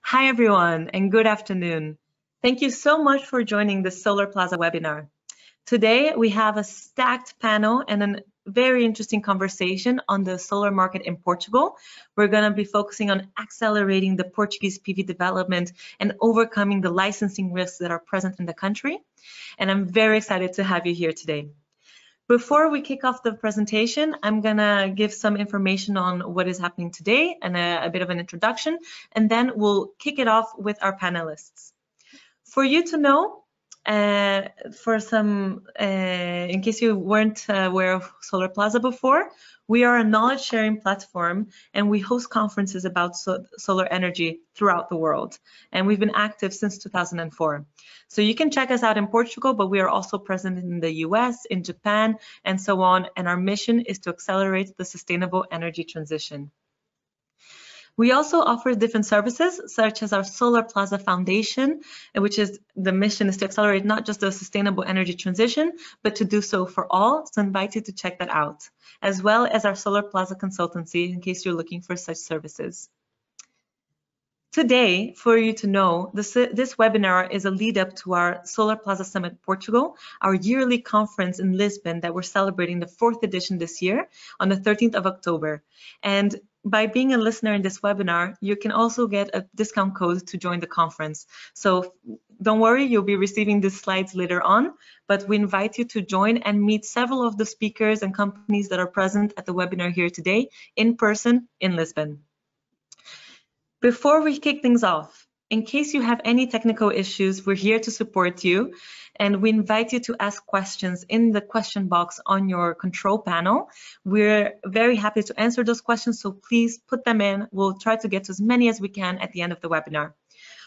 Hi, everyone, and good afternoon. Thank you so much for joining the Solarplaza webinar. Today, we have a stacked panel and a very interesting conversation on the solar market in Portugal. We're going to be focusing on accelerating the Portuguese PV development and overcoming the licensing risks that are present in the country. And I'm very excited to have you here today. Before we kick off the presentation, I'm gonna give some information on what is happening today and a bit of an introduction, and then we'll kick it off with our panelists. For you to know, in case you weren't aware of Solarplaza before, we are a knowledge sharing platform and we host conferences about solar energy throughout the world. And we've been active since 2004. So you can check us out in Portugal, but we are also present in the US, in Japan, and so on. And our mission is to accelerate the sustainable energy transition. We also offer different services, such as our Solarplaza Foundation, which is the mission is to accelerate not just the sustainable energy transition, but to do so for all. So I invite you to check that out, as well as our Solarplaza consultancy, in case you're looking for such services. Today, for you to know, this webinar is a lead up to our Solarplaza Summit Portugal, our yearly conference in Lisbon that we're celebrating the 4th edition this year on the 13th of October. And by being a listener in this webinar, you can also get a discount code to join the conference. So don't worry, you'll be receiving these slides later on, but we invite you to join and meet several of the speakers and companies that are present at the webinar here today in person in Lisbon. Before we kick things off, in case you have any technical issues, we're here to support you, and we invite you to ask questions in the question box on your control panel. We're very happy to answer those questions, so please put them in. We'll try to get to as many as we can at the end of the webinar.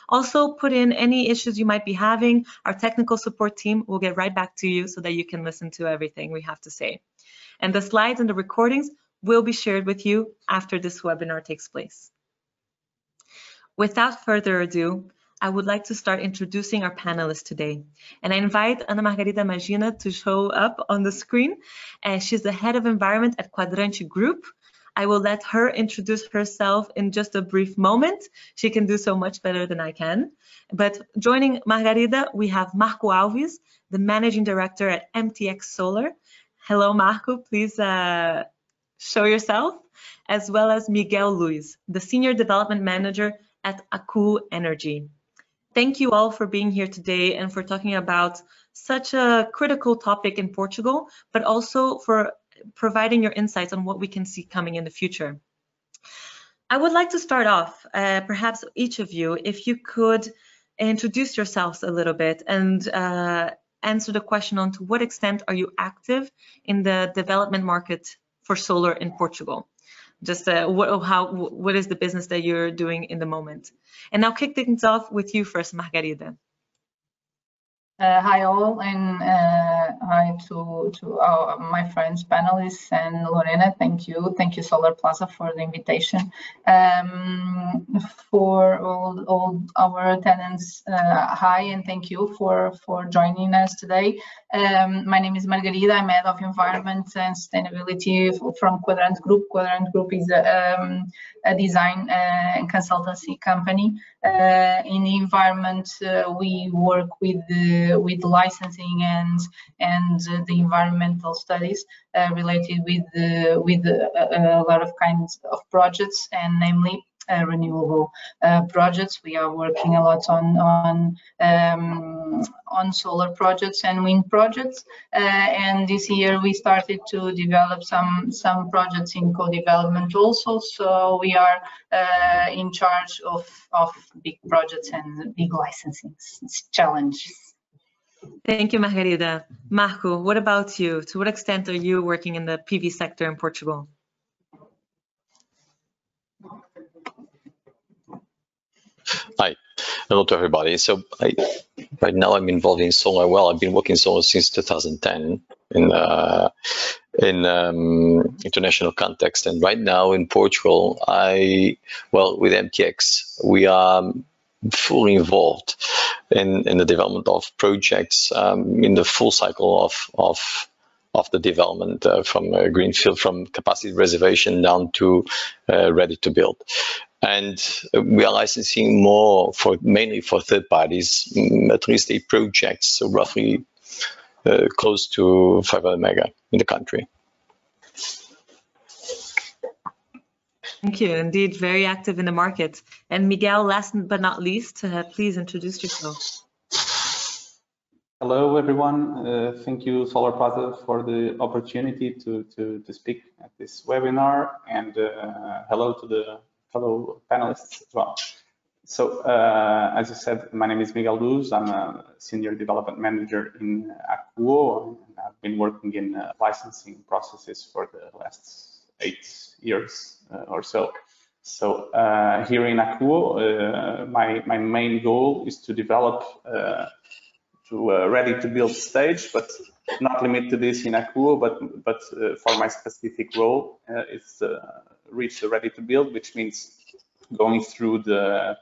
Also, put in any issues you might be having. Our technical support team will get right back to you so that you can listen to everything we have to say. And the slides and the recordings will be shared with you after this webinar takes place. Without further ado, I would like to start introducing our panelists today. And I invite Ana Margarida Magina to show up on the screen. She's the head of environment at Quadrante Group. I will let her introduce herself in just a brief moment. She can do so much better than I can. But joining Margarida, we have Marco Alves, the managing director at MTX Solar. Hello, Marco, please show yourself, as well as Miguel Luis, the senior development manager at Aku Energy. Thank you all for being here today and for talking about such a critical topic in Portugal, but also for providing your insights on what we can see coming in the future. I would like to start off, perhaps each of you, if you could introduce yourselves a little bit and answer the question on to what extent are you active in the development market for solar in Portugal? Just what is the business that you're doing in the moment? And I'll kick things off with you first, Margarida. Hi all, and hi to my friends, panelists, and Lorena. Thank you Solarplaza for the invitation. For all our attendants, hi and thank you for joining us today. My name is Margarida. I'm head of environment and sustainability from Quadrante Group. Quadrante Group is a design and consultancy company. In the environment, we work with licensing and the environmental studies related with a lot of kinds of projects, and namely renewable projects. We are working a lot on solar projects and wind projects, and this year we started to develop some projects in co-development also. So we are in charge of big projects and big licensing challenges. Thank you, Margarida. Marco, what about you? To what extent are you working in the PV sector in Portugal? Hi, hello to everybody. So right now I'm involved in solar. Well, I've been working in solar since 2010 in international context, and right now in Portugal, with MTX, we are fully involved in the development of projects in the full cycle of the development from greenfield, from capacity reservation down to ready to build. and we are licensing more mainly for third parties, at least 8 projects, so roughly close to 500 mega in the country. Thank you. Indeed, very active in the market. And Miguel, last but not least, please introduce yourself. Hello, everyone. Thank you, Solarplaza, for the opportunity to speak at this webinar, and hello to the fellow panelists as well. So, as you said, my name is Miguel Luz. I'm a Senior Development Manager in Acuo, and I've been working in licensing processes for the last 8 years or so. So, here in Acuo, my main goal is to develop to a ready-to-build stage, but not limited to this in Acuo, but for my specific role, it's reach the ready-to-build, which means going through the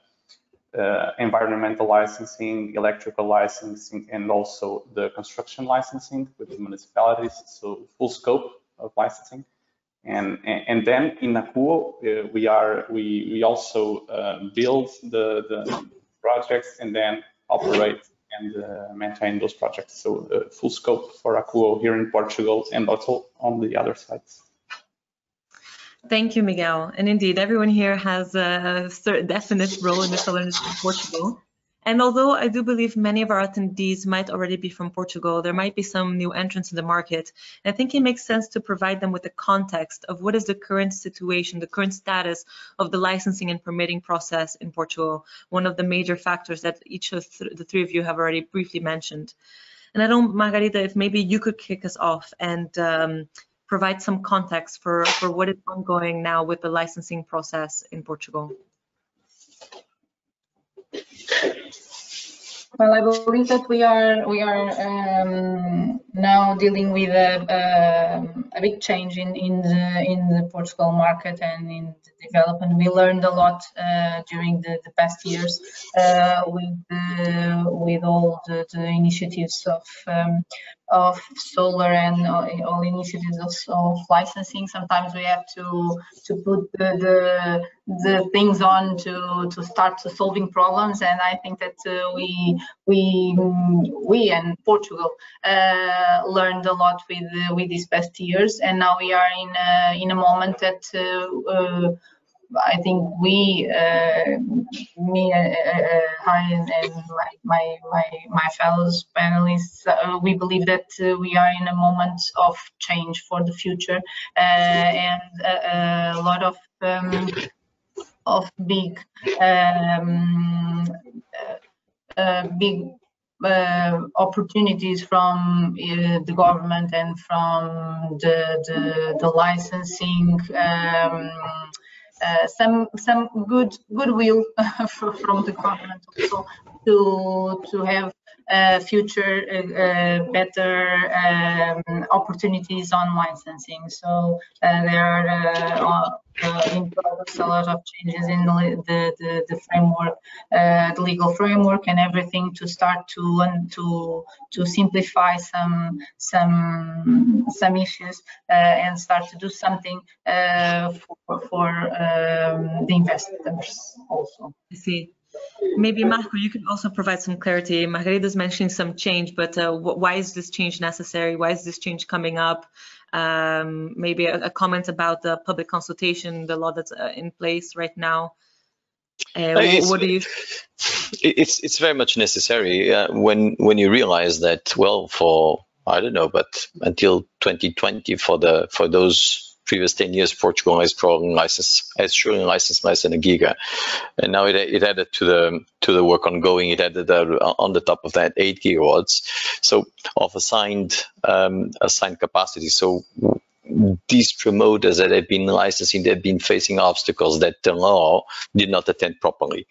environmental licensing, electrical licensing, and also the construction licensing with the municipalities, so full scope of licensing. And then in Acuo, we also build the projects and then operate and maintain those projects. So full scope for Acuo here in Portugal and also on the other sites. Thank you, Miguel. And indeed, everyone here has a certain definite role in the solar industry in Portugal. And although I do believe many of our attendees might already be from Portugal, there might be some new entrants in the market. And I think it makes sense to provide them with the context of what is the current situation, the current status of the licensing and permitting process in Portugal, one of the major factors that each of the three of you have already briefly mentioned. And I don't, Margarita, if maybe you could kick us off and provide some context for what is ongoing now with the licensing process in Portugal. Well, I believe that we are now dealing with a big change in the Portugal market and in the development. We learned a lot during the past years with all the initiatives of solar and all initiatives of licensing. Sometimes we have to put the things on to start solving problems, and I think that we and Portugal learned a lot with these past years, and now we are in a moment that I think me, Hi, and my fellow panelists, we believe that we are in a moment of change for the future, and a lot of big opportunities from the government and from the licensing. Some goodwill from the government also to have future better opportunities on licensing. So there are in progress a lot of changes in the framework, the legal framework, and everything to start to simplify some issues and start to do something for the investors also. I see. Maybe Marco, you could also provide some clarity. Margarita is mentioning some change, but why is this change necessary? Why is this change coming up? Maybe a comment about the public consultation, the law that's in place right now. What do you? It's very much necessary when you realize that, well, for I don't know, but until 2020, for those previous 10 years, Portugal has surely licensed less than a giga, and now it added to the work ongoing. It added on the top of that 8 gigawatts, so of assigned capacity. So these promoters that have been licensing, they've been facing obstacles that the law did not attend properly.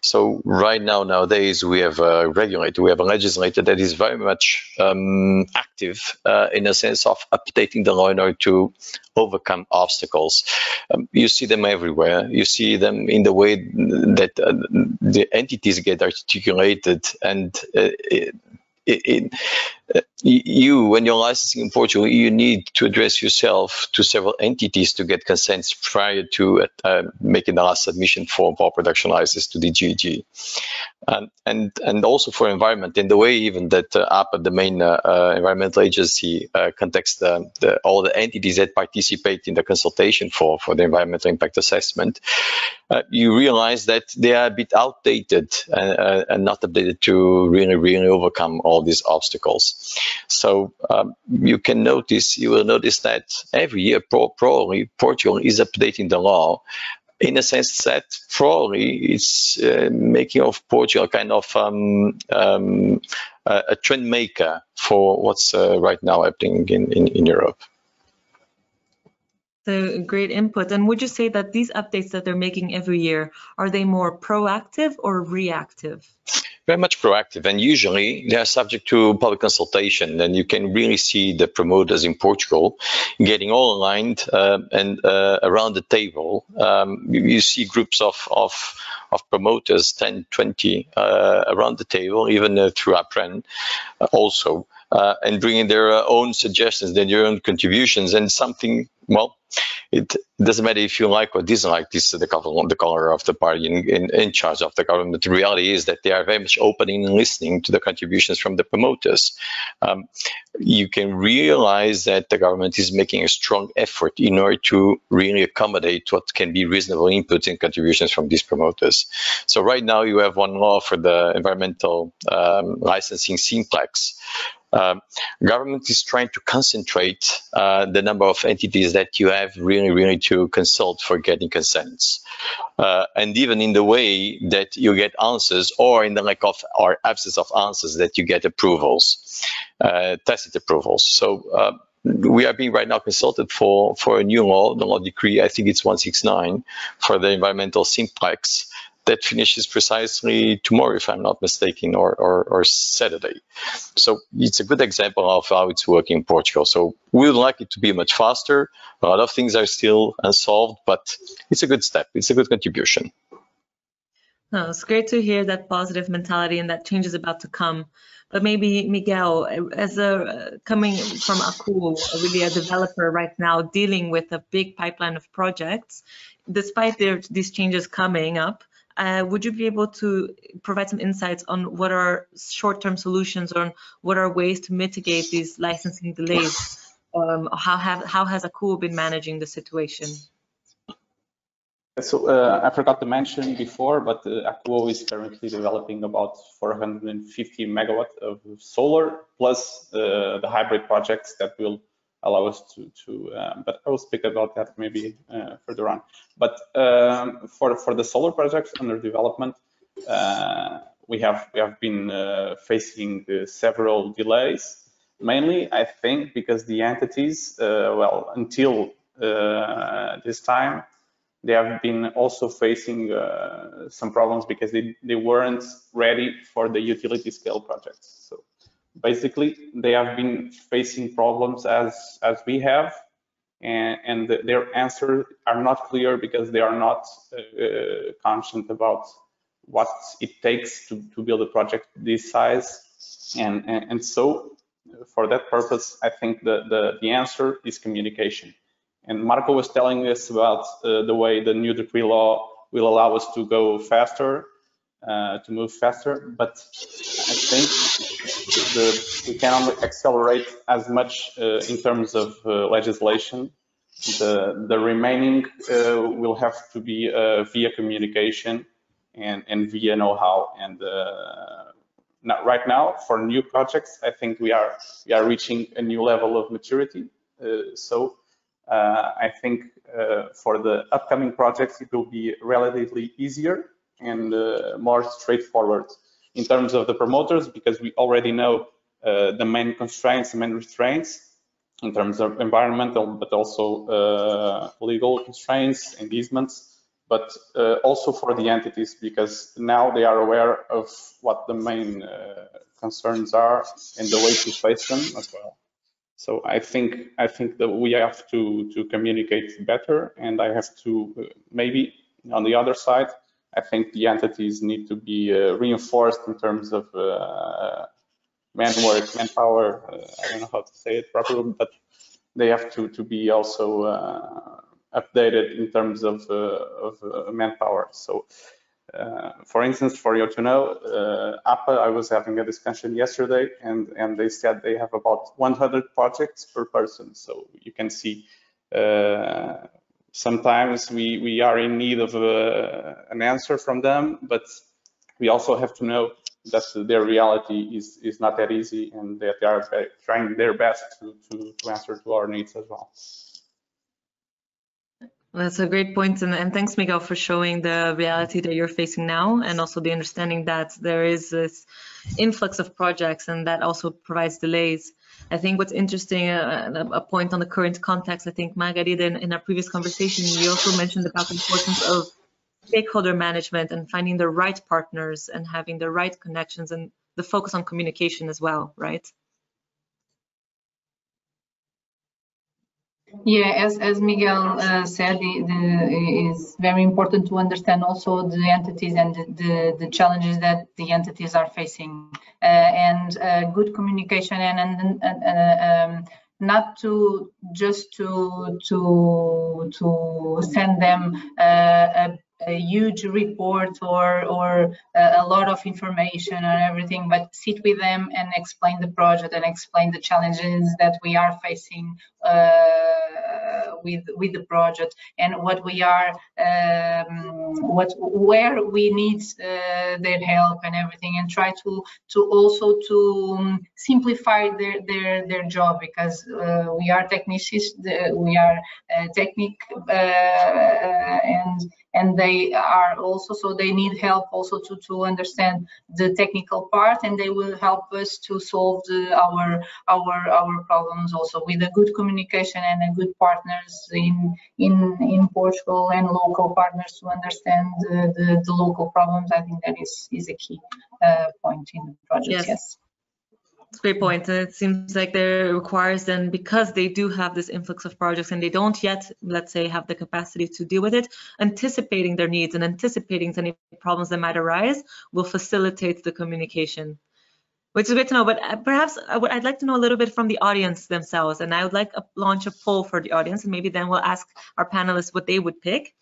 So right nowadays, we have a regulator, we have a legislator that is very much active in a sense of updating the law in order to overcome obstacles. You see them everywhere. You see them in the way that the entities get articulated, and when you're licensing in Portugal, you need to address yourself to several entities to get consents prior to making the last submission for power production license to the GEG. And also for environment, in the way even that APA, the main environmental agency, contacts all the entities that participate in the consultation for the environmental impact assessment, you realize that they are a bit outdated and not updated to really overcome all these obstacles. So you will notice that every year probably Portugal is updating the law, in a sense that probably it's making of Portugal kind of a trend maker for what's right now happening in Europe. So great input. And would you say that these updates that they're making every year, are they more proactive or reactive? Very much proactive, and usually they are subject to public consultation, and you can really see the promoters in Portugal getting all aligned and around the table. You see groups of promoters, 10, 20 around the table, even through APREN also, and bringing their own suggestions, their own contributions, and something, well, it doesn't matter if you like or dislike this, the color of the party in charge of the government. The reality is that they are very much opening and listening to the contributions from the promoters. You can realize that the government is making a strong effort in order to really accommodate what can be reasonable input and contributions from these promoters. So right now you have one law for the environmental licensing simplex. Government is trying to concentrate the number of entities that you have really to consult for getting consents, and even in the way that you get answers, or in the lack of or absence of answers, that you get approvals, tacit approvals. So we are being right now consulted for a new law, the law decree, I think it's 169, for the environmental simplex, that finishes precisely tomorrow, if I'm not mistaken, or Saturday. So it's a good example of how it's working in Portugal. So we would like it to be much faster. A lot of things are still unsolved, but it's a good step. It's a good contribution. No, it's great to hear that positive mentality and that change is about to come. But maybe Miguel, as coming from Aku, really a developer right now dealing with a big pipeline of projects, despite these changes coming up, would you be able to provide some insights on what are short-term solutions, or what are ways to mitigate these licensing delays? How has Aku been managing the situation? So I forgot to mention before, but Aku is currently developing about 450 megawatts of solar, plus the hybrid projects that will allow us to but I will speak about that maybe further on. But for the solar projects under development, we have been facing several delays, mainly I think because the entities, well, until this time, they have been also facing some problems because they weren't ready for the utility scale projects. So basically, they have been facing problems as we have, and their answers are not clear because they are not conscious about what it takes to build a project this size, and so for that purpose, I think the answer is communication. And Marco was telling us about the way the new decree law will allow us to go faster, to move faster, but I think we can only accelerate as much in terms of legislation. The remaining will have to be via communication and via know-how. And right now, for new projects, I think we are reaching a new level of maturity. So I think for the upcoming projects, it will be relatively easier and more straightforward in terms of the promoters, because we already know the main constraints, the main restraints in terms of environmental, but also legal constraints and easements, but also for the entities, because now they are aware of what the main concerns are and the way to face them as well. So I think that we have to communicate better, and I have to maybe on the other side, I think the entities need to be reinforced in terms of manpower. I don't know how to say it properly, but they have to be also updated in terms of manpower. So, for instance, for you to know, APA, I was having a discussion yesterday, and they said they have about 100 projects per person. So you can see sometimes we are in need of an answer from them, but we also have to know that their reality is not that easy, and that they are trying their best to answer to our needs as well. That's a great point, and thanks, Miguel, for showing the reality that you're facing now, and also the understanding that there is this influx of projects, and that also provides delays. I think what's interesting, a point on the current context, I think, Margarida, in our previous conversation, you also mentioned about the importance of stakeholder management and finding the right partners and having the right connections and the focus on communication as well, right? Yeah, as Miguel said, it's very important to understand also the entities and the challenges that the entities are facing, and good communication, and not to just to send them a huge report or a lot of information and everything, but sit with them and explain the project and explain the challenges that we are facing with the project, and what we are where we need their help and everything, and try to also to simplify their job, because we are technicians, we are and they are also, so they need help also to understand the technical part, and they will help us to solve our problems also with a good communication and a good partners in Portugal, and local partners to understand the local problems. I think that is a key point in the project. Yes. That's a great point. And it seems like there requires then, because they do have this influx of projects and they don't yet, let's say, have the capacity to deal with it, anticipating their needs and anticipating any problems that might arise will facilitate the communication, which is great to know. But perhaps I'd like to know a little bit from the audience themselves, and I would like to launch a poll for the audience, and maybe then we'll ask our panelists what they would pick.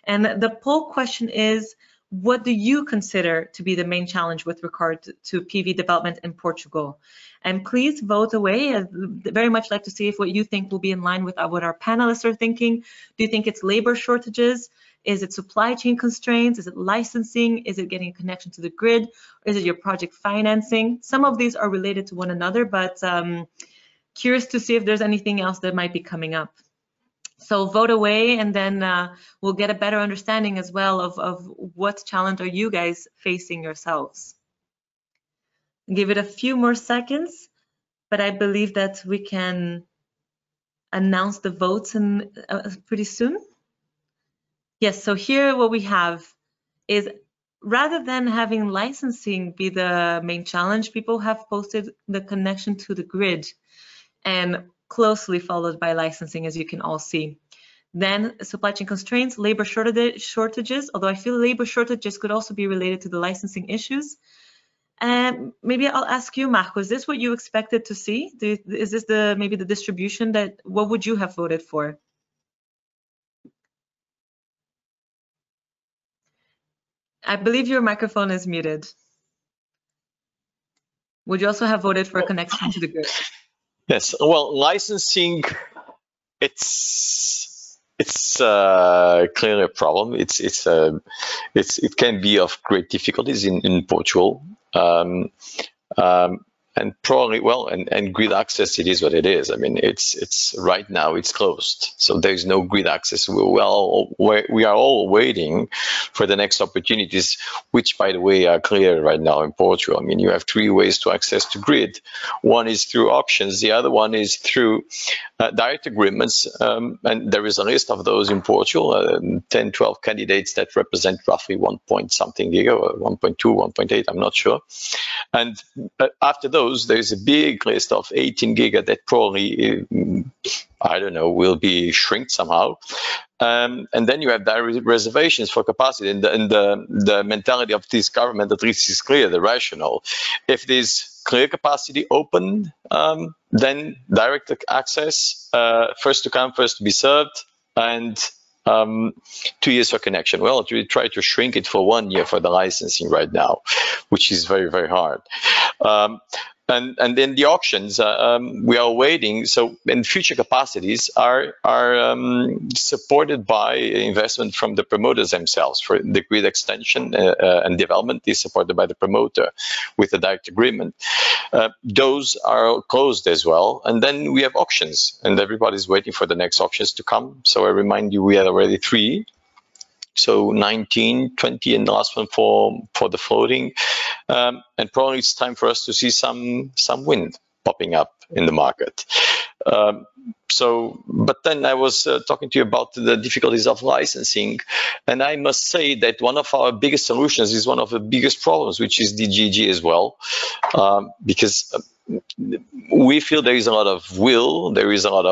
And the poll question is, what do you consider to be the main challenge with regard to PV development in Portugal? And please vote away. I'd very much like to see if what you think will be in line with what our panelists are thinking. Do you think it's labor shortages? Is it supply chain constraints? Is it licensing? Is it getting a connection to the grid? Or is it your project financing? Some of these are related to one another, but curious to see if there's anything else that might be coming up. So vote away, and then we'll get a better understanding as well of what challenge are you guys facing yourselves. Give it a few more seconds, but I believe that we can announce the votes in, pretty soon. Yes, so here what we have is, rather than having licensing be the main challenge, people have posted the connection to the grid, and closely followed by licensing, as you can all see. Then supply chain constraints, labor shortages, although I feel labor shortages could also be related to the licensing issues. And maybe I'll ask you, Marco, is this what you expected to see? Is this maybe the distribution that, what would you have voted for? I believe your microphone is muted. Would you also have voted for a connection to the grid? Yes, well, licensing, it's clearly a problem. It can be of great difficulties in Portugal. And probably, well, and grid access, it is what it is. I mean, it's right now it's closed, so there is no grid access. We are all waiting for the next opportunities, which, by the way, are clear right now in Portugal. I mean, you have three ways to access to grid. One is through options. The other one is through direct agreements, and there is a list of those in Portugal, 10, 12 candidates that represent roughly 1 point something giga, 1.2, 1.8, I'm not sure. And after those, there's a big list of 18 giga that probably, I don't know, will be shrinked somehow. And then you have direct reservations for capacity, and the mentality of this government, at least, is clear, the rationale. If these clear capacity open, then direct access, first to come, first to be served, and 2 years for connection. Well, we try to shrink it for 1 year for the licensing right now, which is very, very hard. And then the auctions, we are waiting. So, and future capacities are supported by investment from the promoters themselves. For the grid extension and development is supported by the promoter with a direct agreement. Those are closed as well. And then we have auctions, and everybody's waiting for the next auctions to come. So I remind you, we had already 3. So 19, 20, and the last one for the floating. And probably it's time for us to see some wind popping up in the market. But then I was talking to you about the difficulties of licensing, and I must say that one of our biggest solutions is one of the biggest problems, which is DGG as well, because we feel there is a lot of will, there are a lot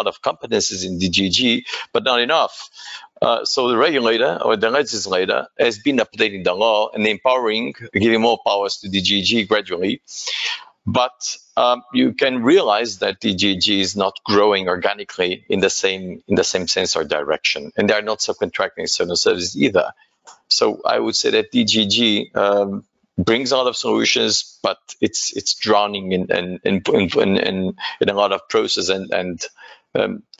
of competencies in DGG, but not enough. So the regulator or the legislator has been updating the law and empowering, giving more powers to DGG gradually. But you can realize that DGG is not growing organically in the same sense or direction, and they are not subcontracting certain services either. So I would say that DGG brings a lot of solutions, but it's drowning in a lot of process and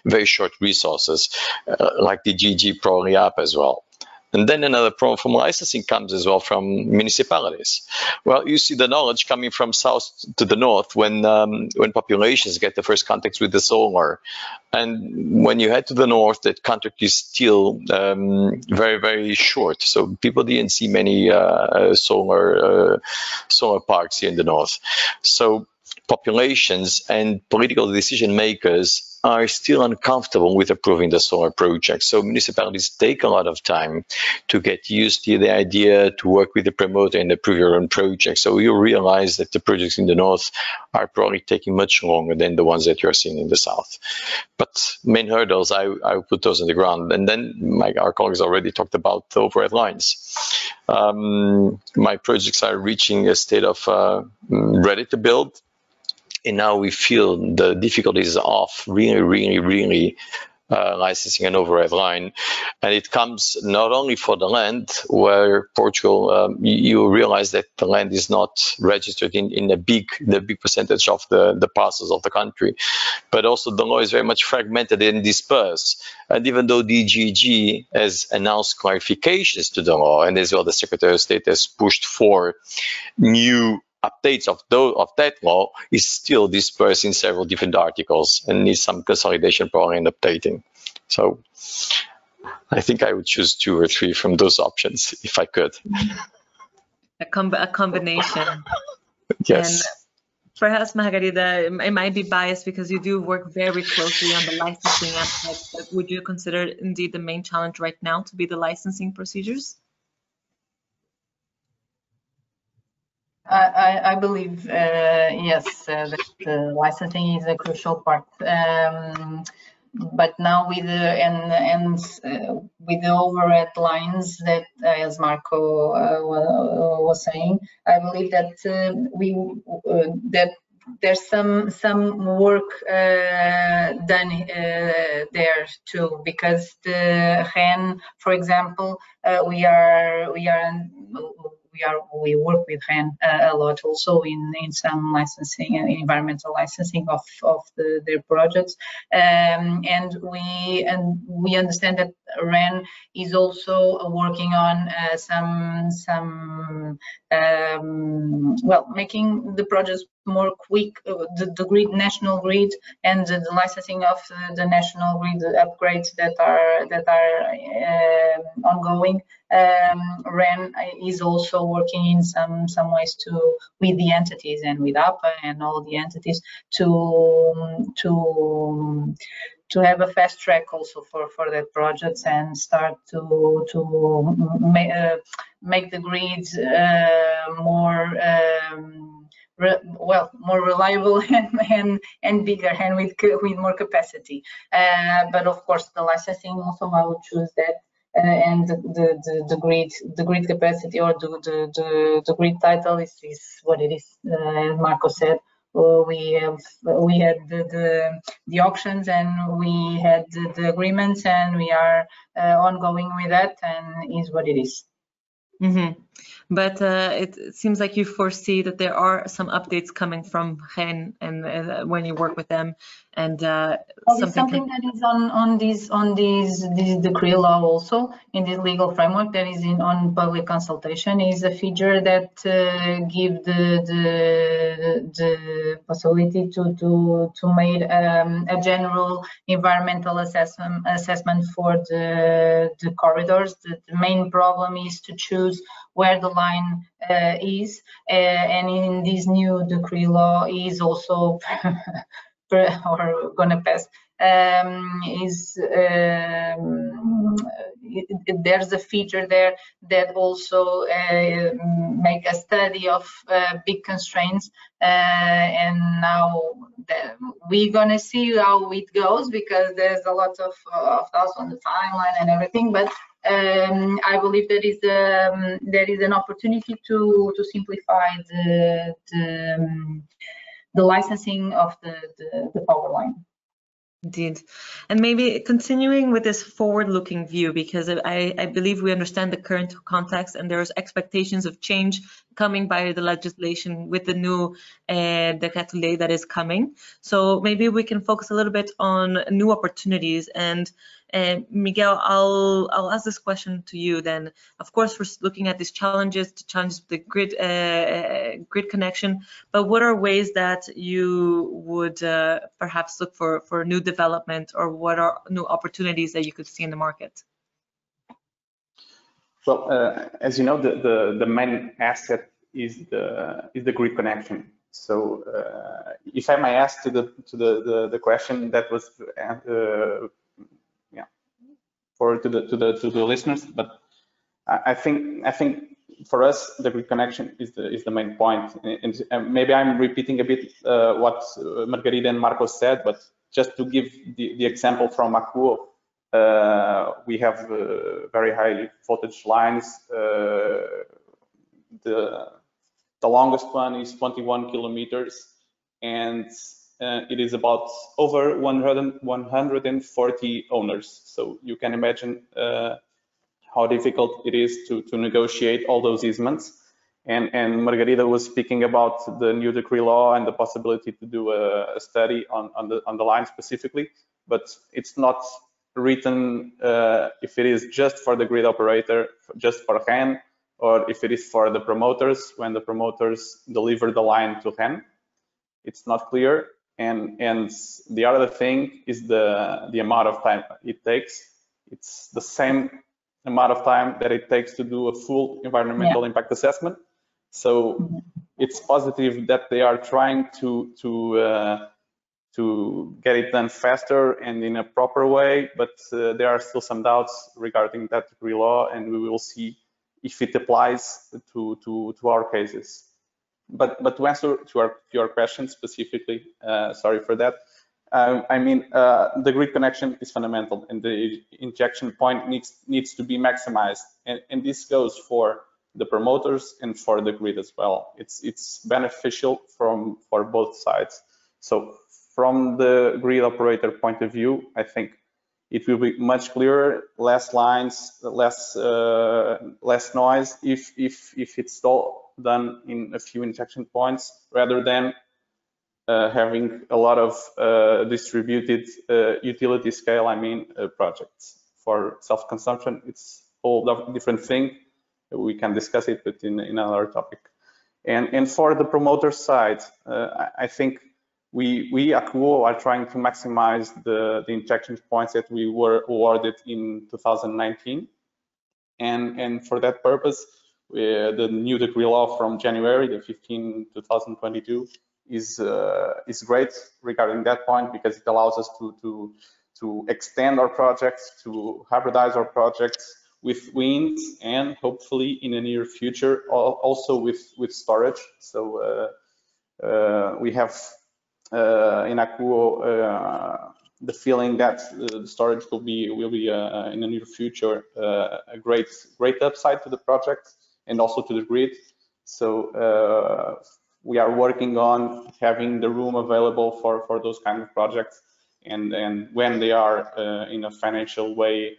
very short resources, like the DGG probably up as well. And then another problem from licensing comes as well from municipalities. Well, you see the knowledge coming from south to the north when populations get the first contacts with the solar. And when you head to the north, that contact is still very, very short. So people didn't see many solar parks here in the north. So populations and political decision makers are still uncomfortable with approving the solar project. So municipalities take a lot of time to get used to the idea, to work with the promoter and approve your own project. So you realize that the projects in the north are probably taking much longer than the ones that you're seeing in the south. But main hurdles, I put those on the ground. And then our colleagues already talked about the overhead lines. My projects are reaching a state of ready to build. And now we feel the difficulties of really licensing an overhead line. And it comes not only for the land, where Portugal, you realize that the land is not registered in the big percentage of the parcels of the country, but also the law is very much fragmented and dispersed. And even though DGG has announced clarifications to the law, and as well the Secretary of State has pushed for new updates of that law, is still dispersed in several different articles and needs some consolidation probably and updating. So I think I would choose 2 or 3 from those options if I could. A combination. Yes. And perhaps, Margarida, it might be biased because you do work very closely on the licensing aspect, but would you consider indeed the main challenge right now to be the licensing procedures? I believe, yes, that licensing is a crucial part. But now with the overhead lines that, as Marco was saying, I believe that that there's some work done there too, because the REN, for example, we work with REN a lot also in some licensing and environmental licensing of their projects, and we understand that REN is also working on making the projects more quick, the grid, national grid, and the licensing of the national grid upgrades that are ongoing. REN is also working in some ways with the entities and with APA and all the entities to have a fast track also for that projects and start to make the grids more reliable and bigger and with more capacity. But of course, the licensing also, I would choose that and the grid capacity or the grid title is what it is. As Marco said, we had the auctions and we had the agreements, and we are ongoing with that, and is what it is. Mm-hmm. But it seems like you foresee that there are some updates coming from REN, and when you work with them, and something that is on this decree law also, in this legal framework that is on public consultation, is a feature that give the possibility to make a general environmental assessment for the corridors. The main problem is to choose where the line is, and in this new decree law is also or gonna pass, there's a feature there that also make a study of big constraints, and now we're gonna see how it goes, because there's a lot of thoughts on the timeline and everything, but I believe there is an opportunity to simplify the licensing of the power line. Indeed. And maybe continuing with this forward-looking view, because I believe we understand the current context, and there's expectations of change coming by the legislation with the new Decreto Lei that is coming. So maybe we can focus a little bit on new opportunities. And Miguel, I'll ask this question to you then. Of course, we're looking at these challenges, the challenges with the grid connection, but what are ways that you would perhaps look for new development, or what are new opportunities that you could see in the market? Well, as you know, the main asset is the grid connection. So, if I may ask to the question that was to the listeners, but I think for us the grid connection is the main point, and maybe I'm repeating a bit what Margarida and Marco said, but just to give the example from Acuo, we have very high voltage lines. The longest one is 21 kilometers, and it is about over 140 owners. So you can imagine how difficult it is to negotiate all those easements. And Margarida was speaking about the new decree law and the possibility to do a study on the line specifically, but it's not written if it is just for the grid operator, just for REN, or if it is for the promoters when the promoters deliver the line to REN. It's not clear. And the other thing is the amount of time it takes. It's the same amount of time that it takes to do a full environmental impact assessment. So it's positive that they are trying to get it done faster and in a proper way, but there are still some doubts regarding that decree law, and we will see if it applies to our cases. But to answer to your question specifically, sorry for that. I mean, the grid connection is fundamental, and the injection point needs to be maximized, and this goes for the promoters and for the grid as well. It's beneficial for both sides. So from the grid operator point of view, I think it will be much clearer, less lines, less noise if it's all done in a few injection points, rather than having a lot of distributed utility scale, projects. For self-consumption, it's a whole different thing. We can discuss it, but in another topic. And for the promoter side, I think we Acuo are trying to maximize the injection points that we were awarded in 2019. And for that purpose, the new decree law from January the 15, 2022 is great regarding that point, because it allows us to extend our projects, to hybridize our projects with wind, and hopefully in the near future also with storage. So we have in Acuo the feeling that the storage will be in the near future a great upside to the project and also to the grid. So we are working on having the room available for those kind of projects, and when they are in a financial way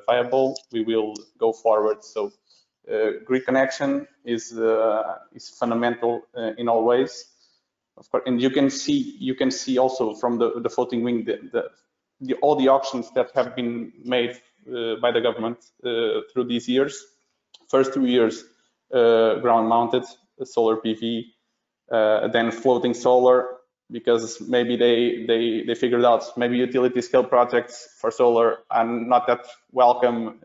viable, we will go forward. So grid connection is fundamental in all ways, of course. And you can see also from the floating wind all the auctions that have been made by the government through these years. First 2 years ground mounted solar PV, then floating solar, because maybe they figured out maybe utility scale projects for solar are not that welcome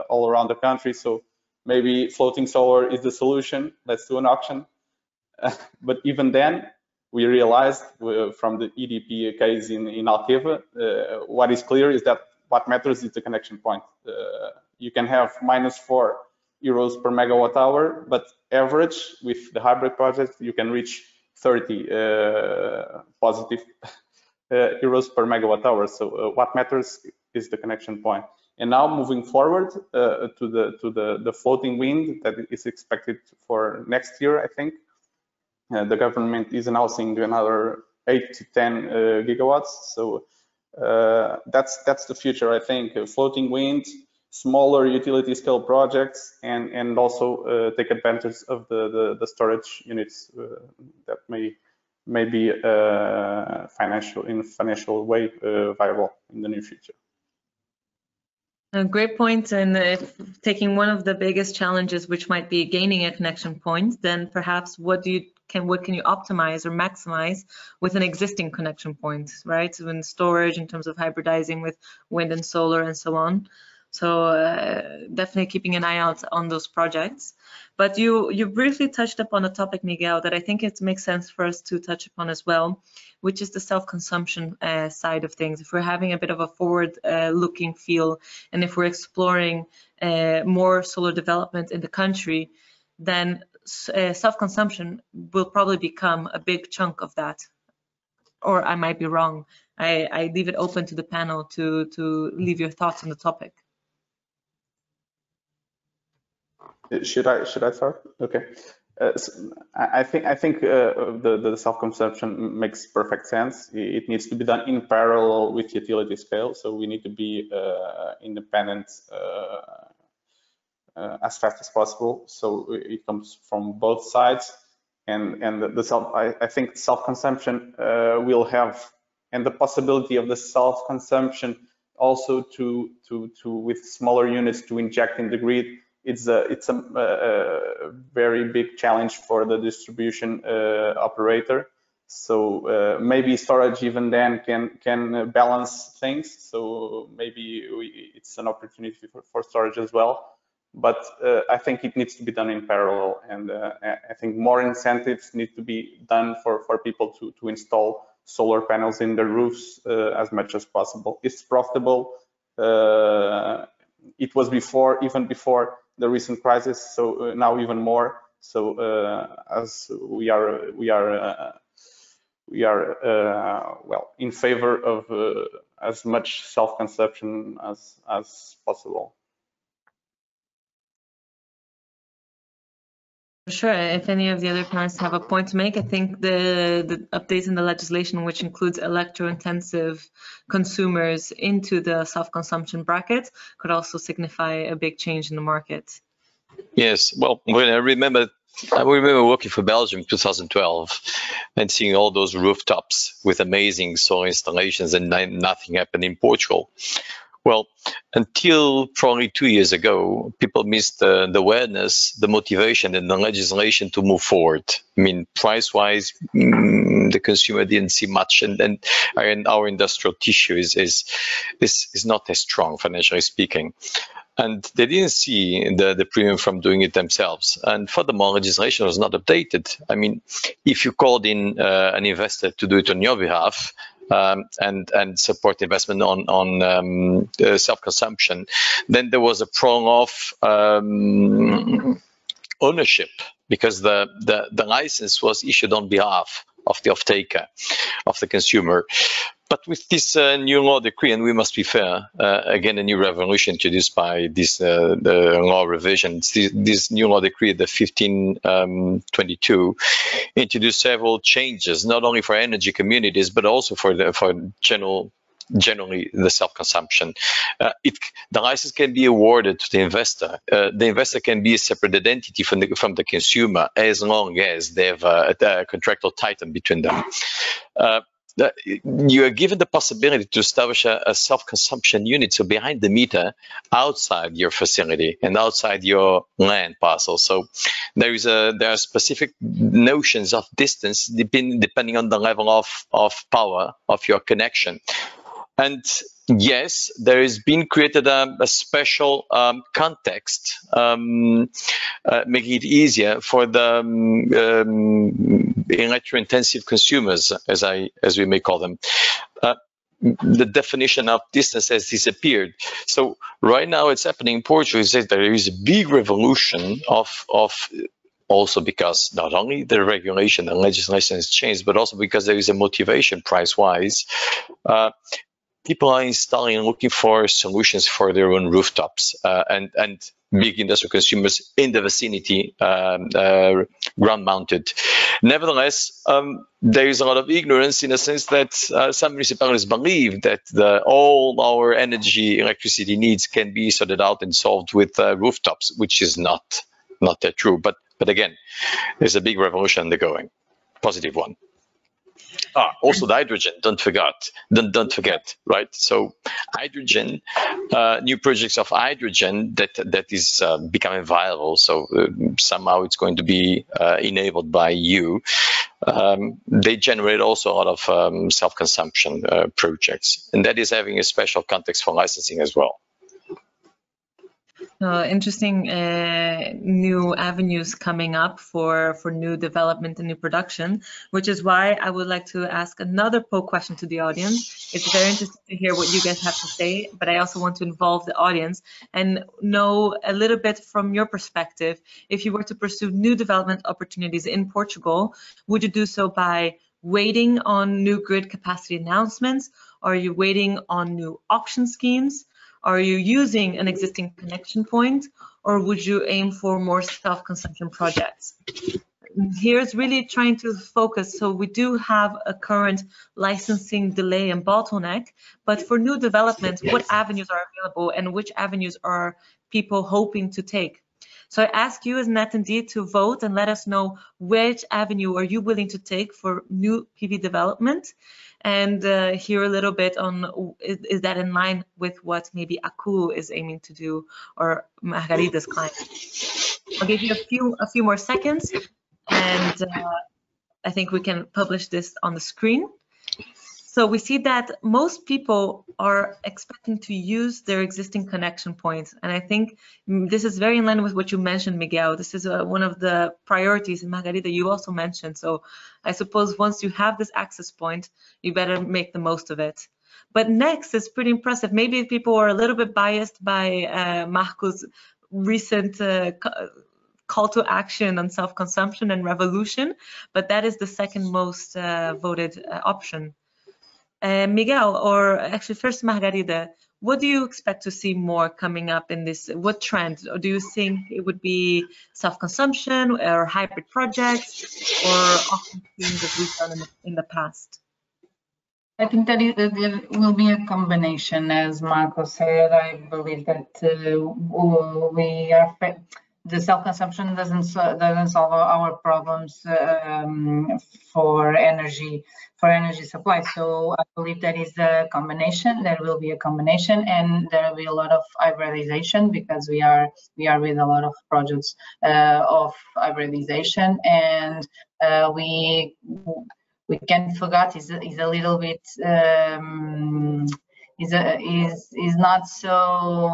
all around the country. So maybe floating solar is the solution. Let's do an auction. But even then, we realized from the EDP case in Alqueva, what is clear is that what matters is the connection point. You can have -4 euros per megawatt hour, but average with the hybrid project, you can reach 30 positive euros per megawatt hour. So what matters is the connection point. And now moving forward to the floating wind that is expected for next year, I think. The government is announcing another 8 to 10 gigawatts. So that's the future, I think. Floating wind, smaller utility scale projects, and also take advantage of the storage units that may be financial way viable in the near future. A great point. And if taking one of the biggest challenges, which might be gaining a connection point, then perhaps what can you optimize or maximize with an existing connection point, right? So in storage, in terms of hybridizing with wind and solar and so on. So definitely keeping an eye out on those projects. But you briefly touched upon a topic, Miguel, that I think it makes sense for us to touch upon as well, which is the self-consumption side of things. If we're having a bit of a forward-looking feel, and if we're exploring more solar development in the country, then self-consumption will probably become a big chunk of that. Or I might be wrong. I leave it open to the panel to leave your thoughts on the topic. Should I start? Okay. So I think the self-consumption makes perfect sense. It needs to be done in parallel with utility scale. So we need to be independent as fast as possible. So it comes from both sides, and I think self-consumption will have, and the possibility of the self-consumption also to with smaller units to inject in the grid. It's a very big challenge for the distribution operator. So maybe storage even then can balance things. So maybe it's an opportunity for storage as well. But I think it needs to be done in parallel, and I think more incentives need to be done for people to install solar panels in their roofs as much as possible. It's profitable. It was even before the recent crisis, so now even more. So as we are well in favor of as much self-consumption as possible. Sure. If any of the other panelists have a point to make, I think the updates in the legislation, which includes electro-intensive consumers into the self-consumption bracket, could also signify a big change in the market. Yes. Well, when I remember working for Belgium in 2012 and seeing all those rooftops with amazing solar installations, and nothing happened in Portugal. Well, until probably 2 years ago, people missed the awareness, the motivation, and the legislation to move forward. I mean, price-wise, the consumer didn't see much, and our industrial tissue is not as strong, financially speaking. And they didn't see the premium from doing it themselves. And furthermore, legislation was not updated. I mean, if you called in an investor to do it on your behalf, and support investment on self-consumption, then there was a prong of ownership, because the license was issued on behalf of the off-taker, of the consumer. But with this new law decree, and we must be fair, again, a new revolution introduced by this the law revision. This new law decree, the 1522, introduced several changes, not only for energy communities, but also for generally the self-consumption. The license can be awarded to the investor. The investor can be a separate identity from the consumer, as long as they have a contractual title between them. You are given the possibility to establish a self-consumption unit, so behind the meter, outside your facility and outside your land parcel. So there are specific notions of distance depending on the level of power of your connection. And yes, there has been created a special context, making it easier for the electro-intensive consumers, as we may call them. The definition of distance has disappeared. So right now, it's happening in Portugal. Is that there is a big revolution of also because not only the regulation and legislation has changed, but also because there is a motivation price-wise. People are installing and looking for solutions for their own rooftops and big industrial consumers in the vicinity, ground-mounted. Nevertheless, there is a lot of ignorance in the sense that some municipalities believe that all our electricity needs can be sorted out and solved with rooftops, which is not that true. But again, there's a big revolution undergoing, positive one. Also the hydrogen, don't forget, right? So hydrogen, new projects of hydrogen that is becoming viable. So somehow it's going to be enabled by you. They generate also a lot of self-consumption projects, and that is having a special context for licensing as well. Interesting new avenues coming up for new development and new production, which is why I would like to ask another poll question to the audience. It's very interesting to hear what you guys have to say, but I also want to involve the audience and know a little bit from your perspective. If you were to pursue new development opportunities in Portugal, would you do so by waiting on new grid capacity announcements? Are you waiting on new auction schemes? Are you using an existing connection point, or would you aim for more self-consumption projects? Here's really trying to focus. So we do have a current licensing delay and bottleneck, but for new development, what avenues are available and which avenues are people hoping to take? So I ask you as an attendee to vote and let us know which avenue are you willing to take for new PV development, and hear a little bit on is that in line with what maybe Aku is aiming to do, or Margarida's client. I'll give you a few more seconds, and I think we can publish this on the screen. So we see that most people are expecting to use their existing connection points. And I think this is very in line with what you mentioned, Miguel. This is one of the priorities, and Margarida, you also mentioned. So I suppose once you have this access point, you better make the most of it. But next is pretty impressive. Maybe people are a little bit biased by Marco's recent call to action on self-consumption and revolution, but that is the second most voted option. Miguel, or actually first Margarida, what do you expect to see more coming up in this? What trend? Or do you think it would be self-consumption or hybrid projects, or often things that we've done in the past? I think that there will be a combination, as Marco said. I believe that the self-consumption doesn't solve our problems for energy supply. So I believe that is a combination. There will be a combination, and there will be a lot of hybridization, because we are with a lot of projects of hybridization, and we can't forget is a little bit is not so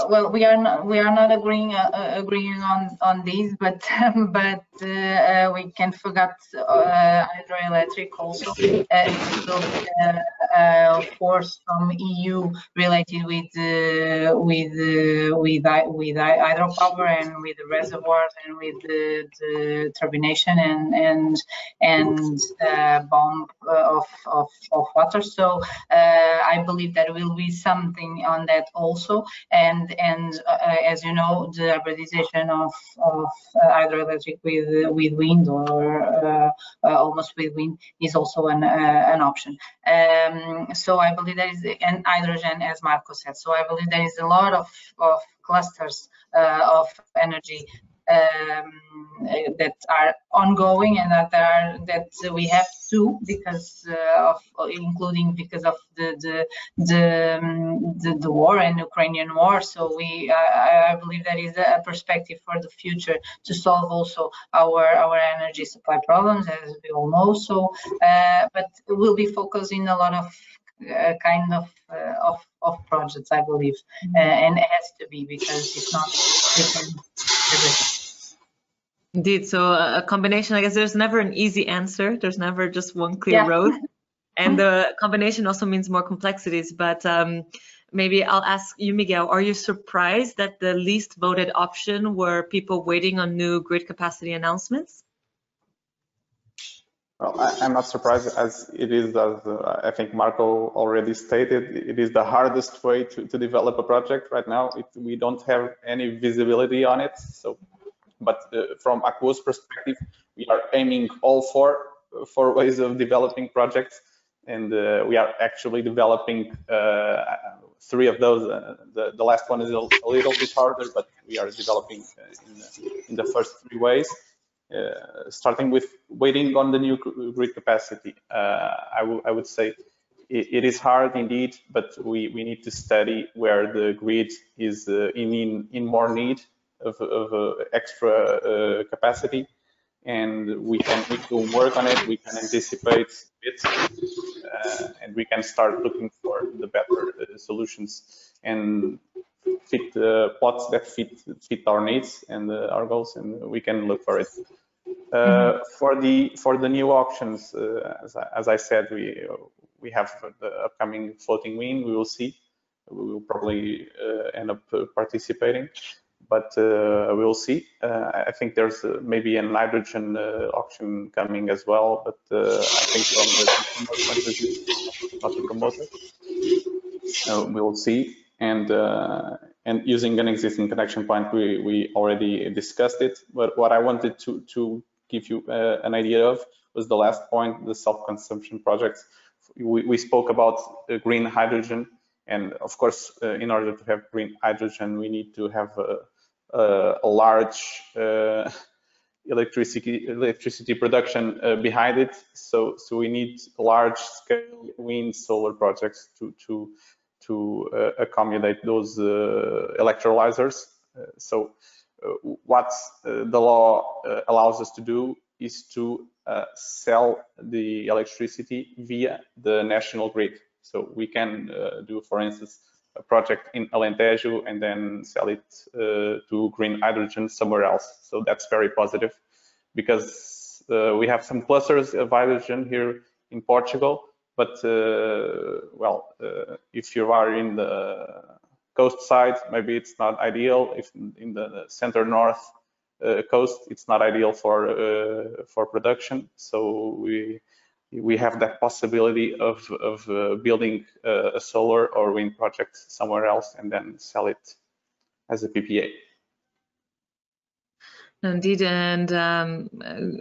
well, we are not agreeing on these, but we can't forget hydroelectric also. It will be force from EU related with hydropower and with the reservoirs and with the turbination and bomb of water. So I believe there will be something on that also. And as you know, the hybridization of hydroelectric with wind or almost with wind is also an option. So I believe there is, and hydrogen, as Marco said. So I believe there is a lot of clusters of energy that are ongoing and that we have to, because of the war and Ukrainian war. So I believe there is a perspective for the future to solve also our energy supply problems, as we all know. So but we'll be focusing a lot of kind of projects, I believe, and it has to be, because if not, we can everything. Indeed. So a combination, I guess there's never an easy answer. There's never just one clear road. And the combination also means more complexities. But maybe I'll ask you, Miguel, are you surprised that the least voted option were people waiting on new grid capacity announcements? Well, I'm not surprised, as it is, as I think Marco already stated, it is the hardest way to develop a project right now. We don't have any visibility on it. So, but from Aquo's perspective, we are aiming all four ways of developing projects, and we are actually developing 3 of those. The last one is a little bit harder, but we are developing in the first 3 ways. Starting with waiting on the new grid capacity, I would say it is hard indeed, but we need to study where the grid is in more need of extra capacity, and we can work on it. We can anticipate it, and we can start looking for the better solutions and fit plots that fit our needs and our goals, and we can look for it. For the new auctions, as I said, we have the upcoming floating wind. We will see. We will probably end up participating, but we will see. I think there's maybe an hydrogen auction coming as well, but I think from the consumer point of view, not the promoter. We will see. And using an existing connection point, we already discussed it. But what I wanted to give you an idea of was the last point, the self-consumption projects. We spoke about green hydrogen, and of course, in order to have green hydrogen, we need to have a large electricity production behind it. So we need large-scale wind, solar projects to accommodate those electrolyzers. So what the law allows us to do is to sell the electricity via the national grid. So we can do, for instance, a project in Alentejo and then sell it to green hydrogen somewhere else. So that's very positive, because we have some clusters of hydrogen here in Portugal, but well, if you are in the coast side, maybe it's not ideal. If in the center north coast, it's not ideal for production. So we have that possibility of building a solar or wind project somewhere else and then sell it as a PPA. Indeed, and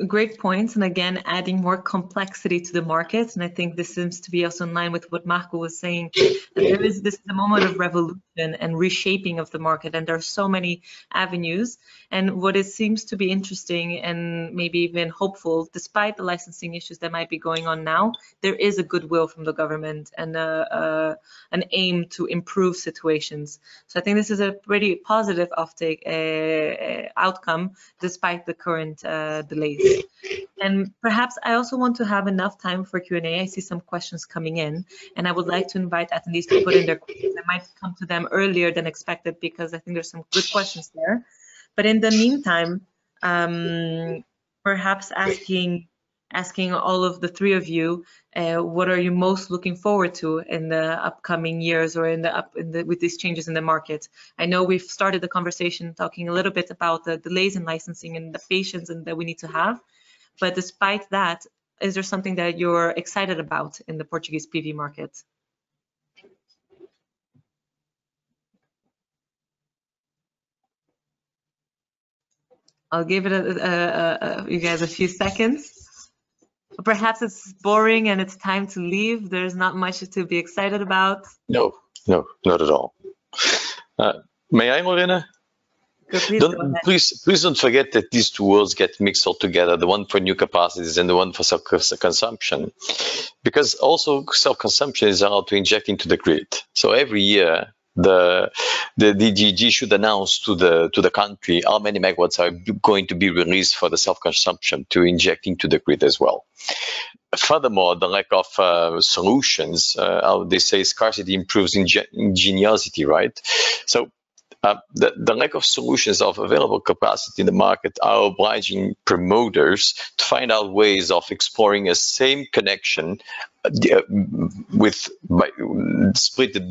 great points. And again, adding more complexity to the markets. And I think this seems to be also in line with what Marco was saying. That this is a moment of revolution and reshaping of the market, and there are so many avenues. And what it seems to be interesting and maybe even hopeful, despite the licensing issues that might be going on now, there is a goodwill from the government and an aim to improve situations. So I think this is a pretty positive outcome, despite the current delays. And perhaps I also want to have enough time for Q&A. I see some questions coming in, and I would like to invite attendees to put in their questions. I might come to them earlier than expected, because I think there's some good questions there. But in the meantime, perhaps asking asking all of the three of you, what are you most looking forward to in the upcoming years, or with these changes in the market? I know we've started the conversation talking a little bit about the delays in licensing and the patience that we need to have, but despite that, is there something that you're excited about in the Portuguese PV market? I'll give it you guys a few seconds. Perhaps it's boring and it's time to leave. There's not much to be excited about. No, not at all. May I, Morena? Please don't forget that these two words get mixed all together, the one for new capacities and the one for self-consumption, because also self-consumption is allowed to inject into the grid. So every year, the DGG should announce to the country how many megawatts are going to be released for the self-consumption to inject into the grid as well. Furthermore, the lack of solutions, how they say scarcity improves ingeniosity, right? So the lack of solutions of available capacity in the market are obliging promoters to find out ways of exploring a same connection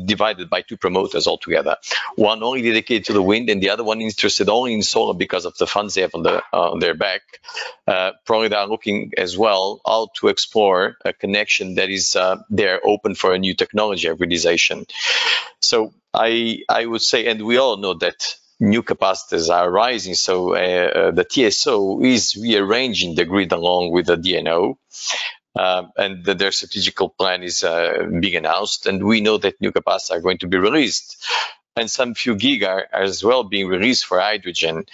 divided by two promoters altogether. One only dedicated to the wind and the other one interested only in solar because of the funds they have on their back. Probably they are looking as well how to explore a connection that is there open for a new technology hybridization. So I would say, and we all know that new capacities are rising, so the TSO is rearranging the grid along with the DNO, and their strategical plan is being announced, and we know that new capacities are going to be released, and some few gig are as well being released for hydrogen.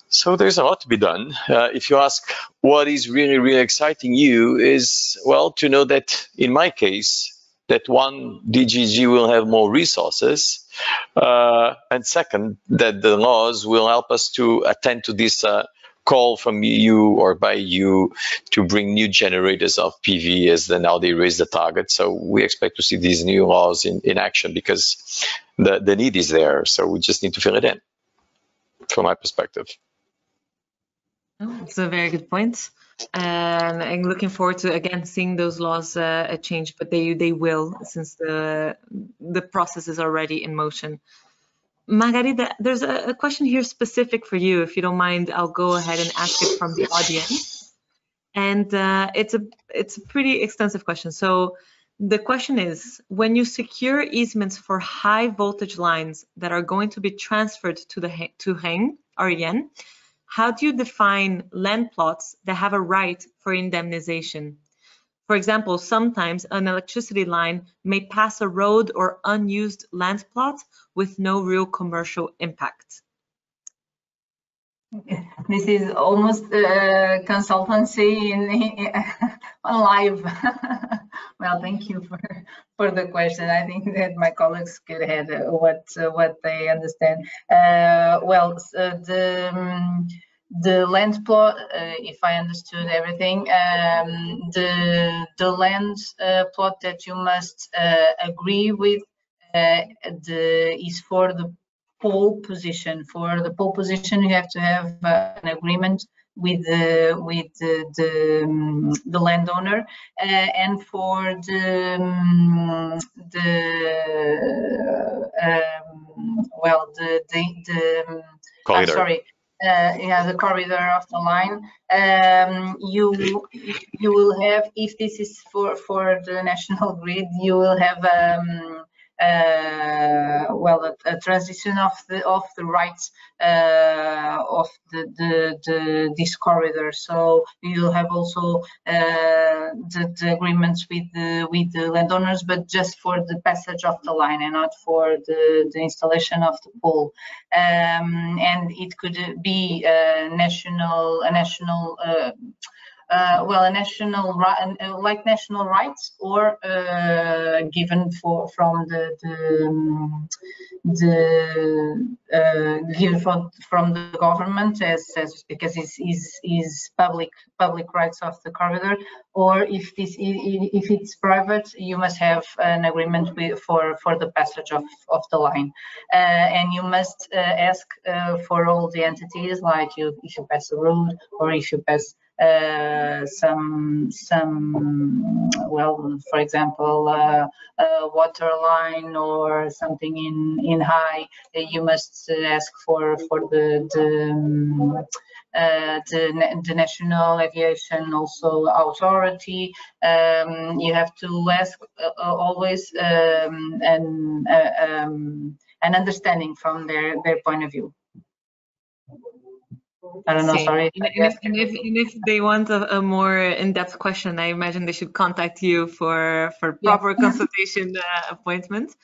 So there's a lot to be done. If you ask what is really, really exciting you is, well, to know that in my case, that one, DGG will have more resources, and second, that the laws will help us to attend to this call from you or by you to bring new generators of PV as now they raise the target. So we expect to see these new laws in action because the need is there. So we just need to fill it in, from my perspective. That's a very good point. And I'm looking forward to, again, seeing those laws change, but they will, since the process is already in motion. Margarida, there's a question here specific for you. If you don't mind, I'll go ahead and ask it from the audience. And it's a pretty extensive question. So the question is, when you secure easements for high voltage lines that are going to be transferred to REN, how do you define land plots that have a right for indemnization? For example, sometimes an electricity line may pass a road or unused land plot with no real commercial impact. This is almost consultancy on live. Well, thank you for the question. I think that my colleagues could add what they understand. Well, the land plot, if I understood everything, the land plot that you must agree with is for the pole position. For the pole position, you have to have an agreement with the landowner, and for the corridor. Sorry. The corridor of the line, you will have, if this is for the national grid, you will have a transition of the rights of this corridor. So you will have also the agreements with the landowners, but just for the passage of the line and not for the installation of the pole. And it could be national rights, or given from from the government as because it is public rights of the corridor, or if it's private, you must have an agreement for the passage of the line, and you must ask for all the entities, like if you pass a road or if you pass well, for example, water line or something in high, you must ask for the National Aviation also authority. You have to ask always an understanding from their point of view. I don't know, sorry. And if they want a more in-depth question, I imagine they should contact you for proper consultation appointment.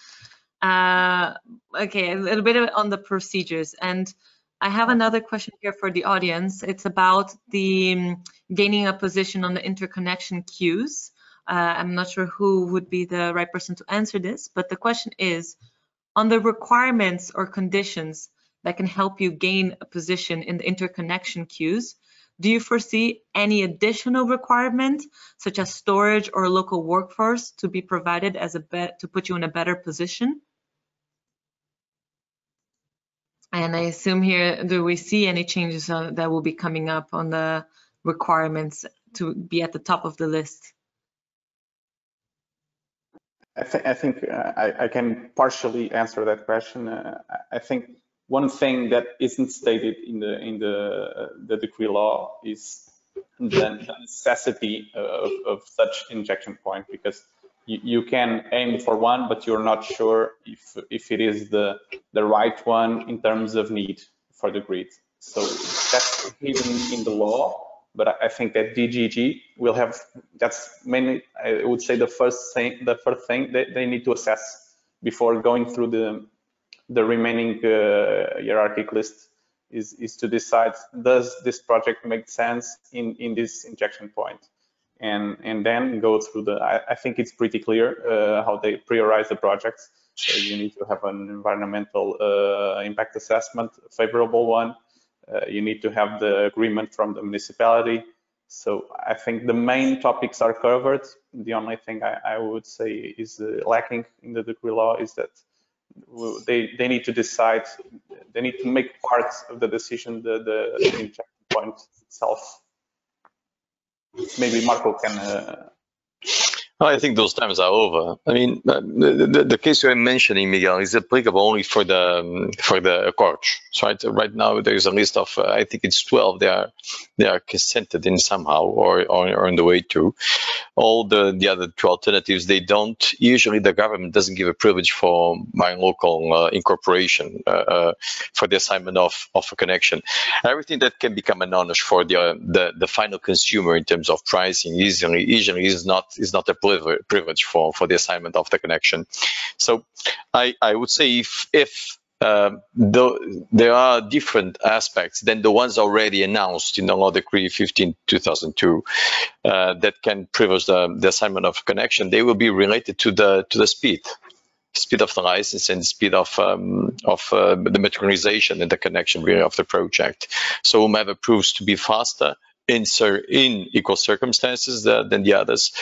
Okay, a little bit on the procedures. And I have another question here for the audience. It's about the gaining a position on the interconnection queues. I'm not sure who would be the right person to answer this, but the question is, on the requirements or conditions that can help you gain a position in the interconnection queues, do you foresee any additional requirement, such as storage or local workforce, to be provided as to put you in a better position? And I assume here, do we see any changes that will be coming up on the requirements to be at the top of the list? I think I can partially answer that question. I think one thing that isn't stated in the decree law is the necessity of such injection point, because you can aim for one, but you're not sure if it is the right one in terms of need for the grid. So that's hidden in the law, but I think that DGG will have, that's mainly, I would say, the first thing they need to assess before going through the remaining hierarchic list is to decide, does this project make sense in this injection point? And then go through I think it's pretty clear how they prioritize the projects. So you need to have an environmental impact assessment, a favorable one. You need to have the agreement from the municipality. So I think the main topics are covered. The only thing I would say is lacking in the decree law is that they need to decide, they need to make part of the decision the injection point itself. Maybe Marco can. I think those times are over. I mean, the case you're mentioning, Miguel, is applicable only for the accords, right? Right now, there is a list of, I think it's 12. They are consented in somehow or on the way to. All the other two alternatives, they don't. Usually, the government doesn't give a privilege for my local incorporation for the assignment of a connection. Everything that can become anonymous for the final consumer in terms of pricing usually is not a privilege for the assignment of the connection. So I would say if there are different aspects than the ones already announced in the Law Decree 15/2002 that can privilege the assignment of connection, they will be related to the speed of the license and speed of the materialization and the connection of the project. So whomever proves to be faster in equal circumstances than the others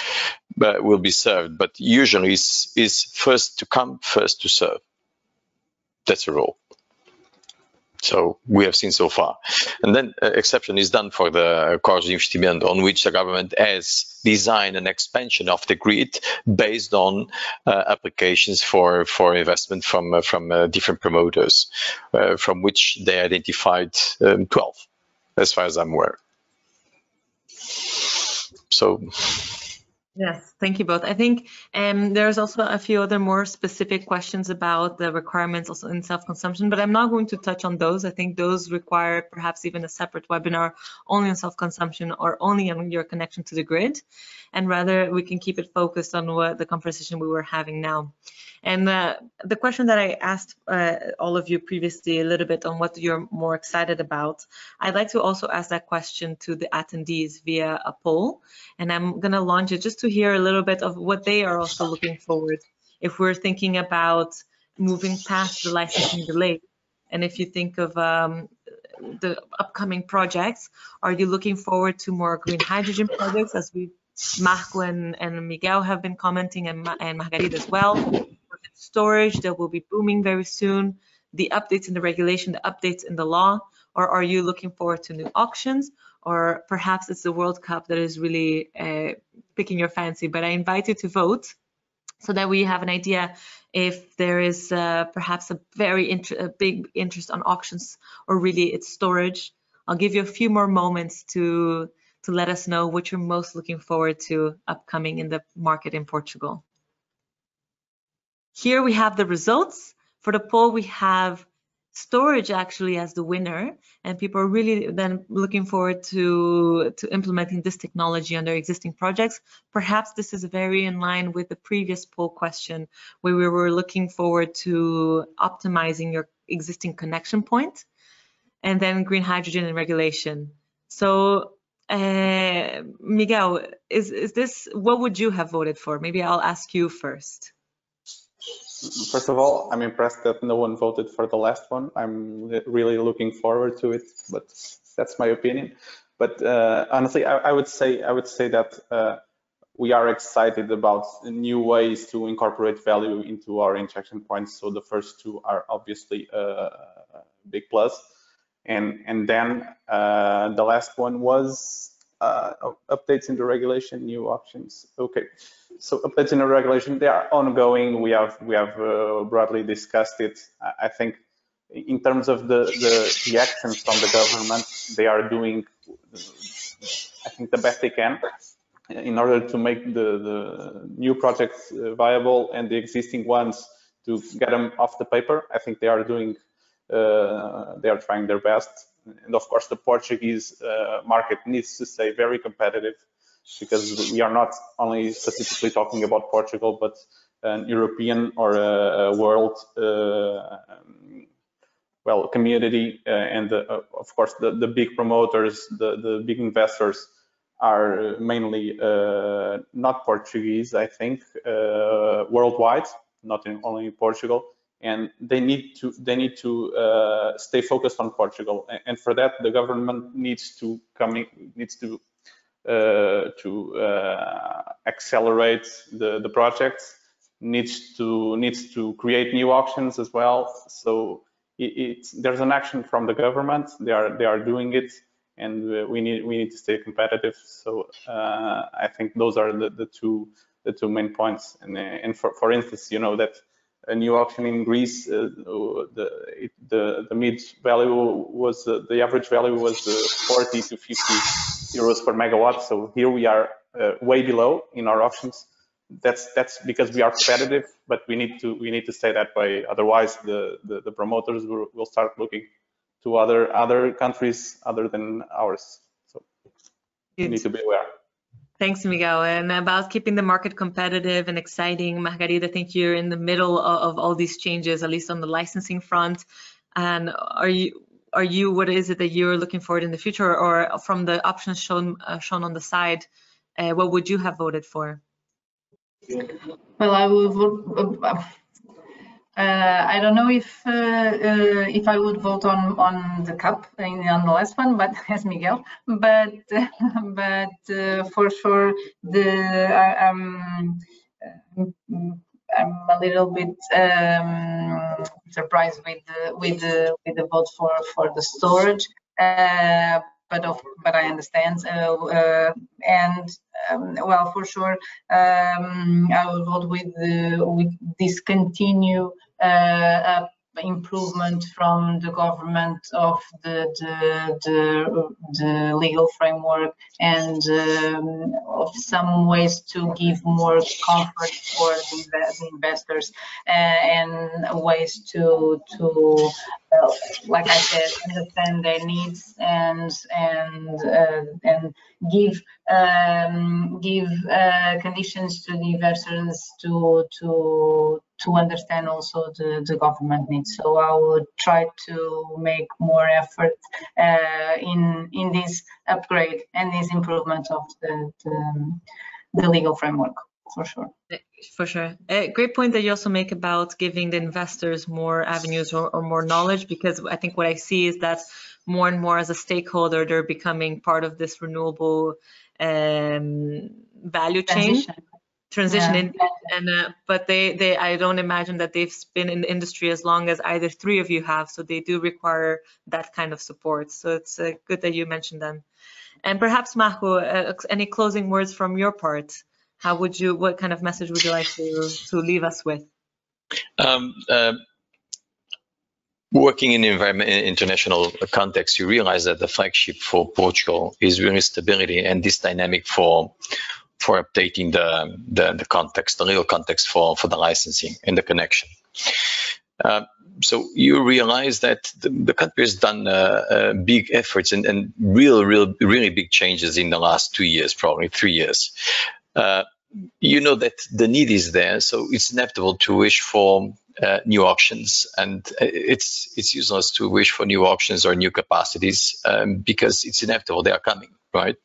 will be served, but usually is first to come, first to serve. That's the rule. So we have seen so far. And then exception is done for the Acordos de Investimento, on which the government has designed an expansion of the grid based on applications for investment from different promoters, from which they identified 12, as far as I'm aware. So. Yes, thank you both. I think there's also a few other more specific questions about the requirements also in self-consumption, but I'm not going to touch on those. I think those require perhaps even a separate webinar only on self-consumption or only on your connection to the grid. And rather, we can keep it focused on what the conversation we were having now. And the question that I asked all of you previously a little bit on what you're more excited about, I'd like to also ask that question to the attendees via a poll. And I'm going to launch it just to hear a little bit of what they are also looking forward. If we're thinking about moving past the licensing delay, and if you think of the upcoming projects, are you looking forward to more green hydrogen projects, as Marco and Miguel have been commenting, and Margarida as well? Storage that will be booming very soon, the updates in the regulation, the updates in the law, or are you looking forward to new auctions, or perhaps it's the World Cup that is really picking your fancy. But I invite you to vote so that we have an idea if there is perhaps a big interest on auctions or really it's storage. I'll give you a few more moments to let us know what you're most looking forward to upcoming in the market in Portugal. Here we have the results. For the poll, we have storage actually as the winner, and people are really then looking forward to implementing this technology on their existing projects. Perhaps this is very in line with the previous poll question, where we were looking forward to optimizing your existing connection point, and then green hydrogen and regulation. So Miguel, is this, what would you have voted for? Maybe I'll ask you first. First of all, I'm impressed that no one voted for the last one. I'm really looking forward to it, but that's my opinion. But honestly, I would say that we are excited about new ways to incorporate value into our injection points. So the first two are obviously a big plus, and then the last one was updates in the regulation, new options. Okay, so updates in the regulation, they are ongoing. We have broadly discussed it. I think in terms of the actions from the government, they are doing, I think, the best they can in order to make the new projects viable and the existing ones to get them off the paper. I think they are doing, they are trying their best. And of course, the Portuguese market needs to stay very competitive, because we are not only specifically talking about Portugal, but an European or a world community. And of course, the big promoters, the big investors are mainly not Portuguese, I think, worldwide, not only in Portugal. And they need to stay focused on Portugal, and for that the government needs to accelerate the projects, needs to create new auctions as well. So there's an action from the government. They are doing it, and we need to stay competitive. So I think those are the two main points. And for instance, you know that a new auction in Greece, the mid value was the average value was 40 to 50 euros per megawatt. So here we are way below in our auctions. That's because we are competitive, but we need to stay that way. Otherwise, the promoters will start looking to other countries other than ours. So we need to be aware. Thanks, Miguel. And about keeping the market competitive and exciting, Margarida, I think you're in the middle of all these changes, at least on the licensing front. And are you what is it that you're looking forward in the future, or from the options shown on the side, what would you have voted for? Well, I will vote. I don't know if I would vote on the cup on the last one, but as Miguel, but for sure I'm a little bit surprised with the vote for the storage, but I understand, well, for sure, I will vote with discontinue improvement from the government of the legal framework, and of some ways to give more comfort for the investors, and ways to like I said, understand their needs and give conditions to the investors to understand also the government needs. So I would try to make more effort in this upgrade and this improvement of the legal framework, for sure. For sure. A great point that you also make about giving the investors more avenues or more knowledge, because I think what I see is that more and more as a stakeholder, they're becoming part of this renewable value chain. Transition. Yeah. But I don't imagine that they've been in the industry as long as either three of you have, so they do require that kind of support. So it's good that you mentioned them. And perhaps Marco, any closing words from your part? What kind of message would you like to leave us with? Working in international context, you realize that the flagship for Portugal is really stability and this dynamic for updating the context, the legal context for the licensing and the connection. So you realize that the country has done big efforts and really big changes in the last 2 years, probably 3 years. You know that the need is there, so it's inevitable to wish for new auctions, and it's useless to wish for new auctions or new capacities because it's inevitable, they are coming, right?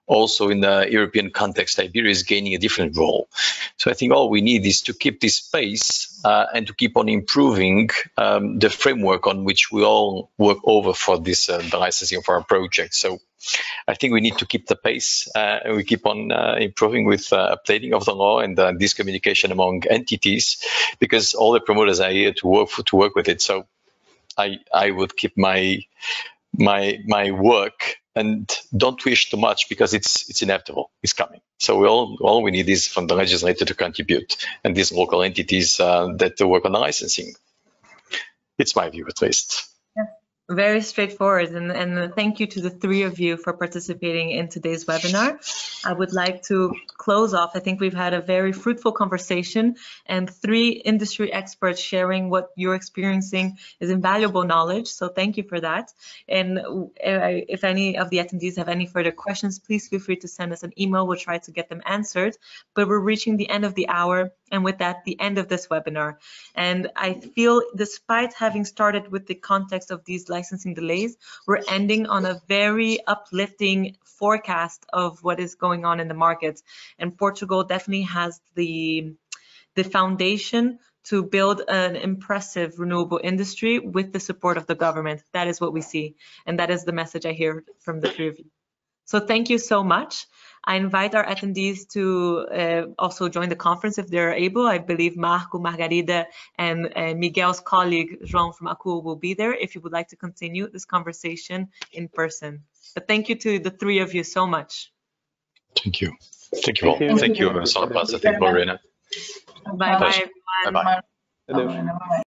Also in the European context, Iberia is gaining a different role. So I think all we need is to keep this pace and to keep on improving the framework on which we all work over for this the licensing of our project. So I think we need to keep the pace and we keep on improving with updating of the law and this communication among entities, because all the promoters are here to work with it. So I would keep my work and don't wish too much, because it's inevitable, it's coming. So all we need is from the legislator to contribute, and these local entities that work on the licensing. It's my view, at least. Yeah, very straightforward, and thank you to the three of you for participating in today's webinar. I would like to close off. I think we've had a very fruitful conversation, and 3 industry experts sharing what you're experiencing is invaluable knowledge. So thank you for that. And if any of the attendees have any further questions, please feel free to send us an email. We'll try to get them answered. But we're reaching the end of the hour, and with that, the end of this webinar. And I feel, despite having started with the context of these licensing delays, we're ending on a very uplifting forecast of what is going on in the markets. And Portugal definitely has the foundation to build an impressive renewable industry with the support of the government. That is what we see. And that is the message I hear from the 3 of you. So thank you so much. I invite our attendees to also join the conference if they're able. I believe Marco, Margarida, and Miguel's colleague, João from ACUO, will be there if you would like to continue this conversation in person. But thank you to the 3 of you so much. Thank you. Thank you all. Thank you, Solarplaza. Thank you, Lorena. Bye-bye, everyone. Bye-bye.